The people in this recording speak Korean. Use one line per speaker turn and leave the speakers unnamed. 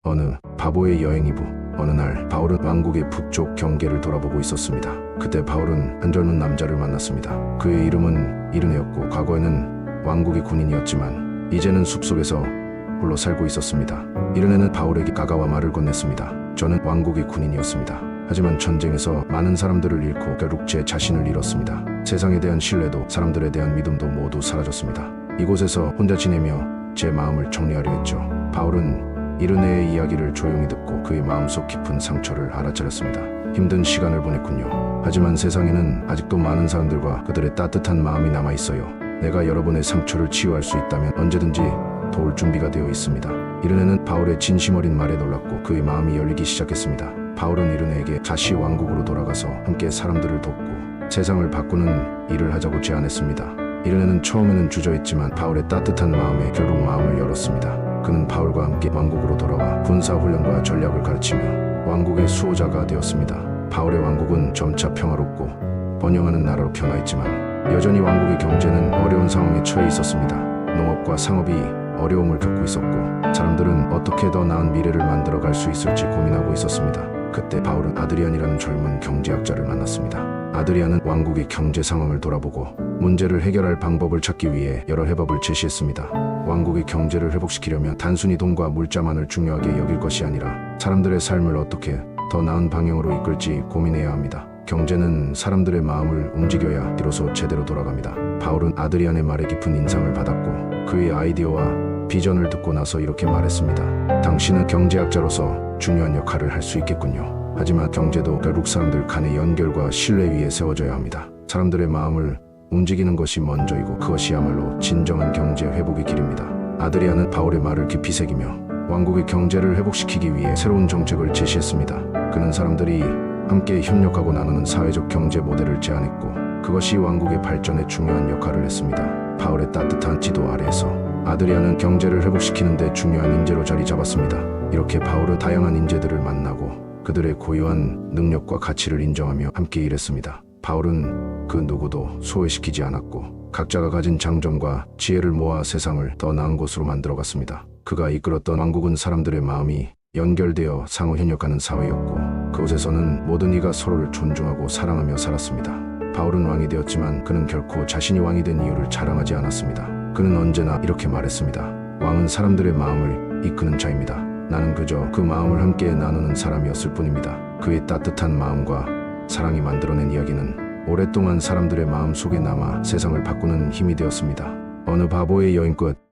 어느 바보의 여행 이후 어느 날 바울은 왕국의 북쪽 경계를 돌아보고 있었습니다. 그때 바울은 한 젊은 남자를 만났습니다. 그의 이름은 이르네였고 과거에는 왕국의 군인이었지만 이제는 숲속에서 홀로 살고 있었습니다. 이르네는 바울에게 다가와 말을 건넸습니다. 저는 왕국의 군인이었습니다. 하지만 전쟁에서 많은 사람들을 잃고 결국 제 자신을 잃었습니다. 세상에 대한 신뢰도 사람들에 대한 믿음도 모두 사라졌습니다. 이곳에서 혼자 지내며 제 마음을 정리하려 했죠. 바울은 이르네의 이야기를 조용히 듣고 그의 마음속 깊은 상처를 알아차렸습니다. 힘든 시간을 보냈군요. 하지만 세상에는 아직도 많은 사람들과 그들의 따뜻한 마음이 남아있어요. 내가 여러분의 상처를 치유할 수 있다면 언제든지 도울 준비가 되어 있습니다. 이르네는 바울의 진심 어린 말에 놀랐고 그의 마음이 열리기 시작했습니다. 바울은 이르네에게 다시 왕국으로 돌아가서 함께 사람들을 돕고 세상을 바꾸는 일을 하자고 제안했습니다. 이르네는 처음에는 주저했지만 바울의 따뜻한 마음에 결국 마음을 열었습니다. 그는 바울과 함께 왕국으로 돌아와 군사훈련과 전략을 가르치며 왕국의 수호자가 되었습니다. 바울의 왕국은 점차 평화롭고 번영하는 나라로 변화했지만 여전히 왕국의 경제는 어려운 상황에 처해 있었습니다. 농업과 상업이 어려움을 겪고 있었고 사람들은 어떻게 더 나은 미래를 만들어 갈 수 있을지 고민하고 있었습니다. 그때 바울은 아드리안이라는 젊은 경제학자를 만났습니다. 아드리안은 왕국의 경제 상황을 돌아보고 문제를 해결할 방법을 찾기 위해 여러 해법을 제시했습니다. 왕국의 경제를 회복시키려면 단순히 돈과 물자만을 중요하게 여길 것이 아니라 사람들의 삶을 어떻게 더 나은 방향으로 이끌지 고민해야 합니다. 경제는 사람들의 마음을 움직여야 비로소 제대로 돌아갑니다. 바울은 아드리안의 말에 깊은 인상을 받았고 그의 아이디어와 비전을 듣고 나서 이렇게 말했습니다. 당신은 경제학자로서 중요한 역할을 할 수 있겠군요. 하지만 경제도 결국 사람들 간의 연결과 신뢰 위에 세워져야 합니다. 사람들의 마음을 움직이는 것이 먼저이고 그것이야말로 진정한 경제 회복의 길입니다. 아드리안은 바울의 말을 깊이 새기며 왕국의 경제를 회복시키기 위해 새로운 정책을 제시했습니다. 그는 사람들이 함께 협력하고 나누는 사회적 경제 모델을 제안했고 그것이 왕국의 발전에 중요한 역할을 했습니다. 바울의 따뜻한 지도 아래에서 아드리안은 경제를 회복시키는 데 중요한 인재로 자리 잡았습니다. 이렇게 바울은 다양한 인재들을 만나고 그들의 고유한 능력과 가치를 인정하며 함께 일했습니다. 바울은 그 누구도 소외시키지 않았고 각자가 가진 장점과 지혜를 모아 세상을 더 나은 곳으로 만들어갔습니다. 그가 이끌었던 왕국은 사람들의 마음이 연결되어 상호 협력하는 사회였고 그곳에서는 모든 이가 서로를 존중하고 사랑하며 살았습니다. 바울은 왕이 되었지만 그는 결코 자신이 왕이 된 이유를 자랑하지 않았습니다. 그는 언제나 이렇게 말했습니다. 왕은 사람들의 마음을 이끄는 자입니다. 나는 그저 그 마음을 함께 나누는 사람이었을 뿐입니다. 그의 따뜻한 마음과 사랑이 만들어낸 이야기는 오랫동안 사람들의 마음 속에 남아 세상을 바꾸는 힘이 되었습니다. 어느 바보의 여행 끝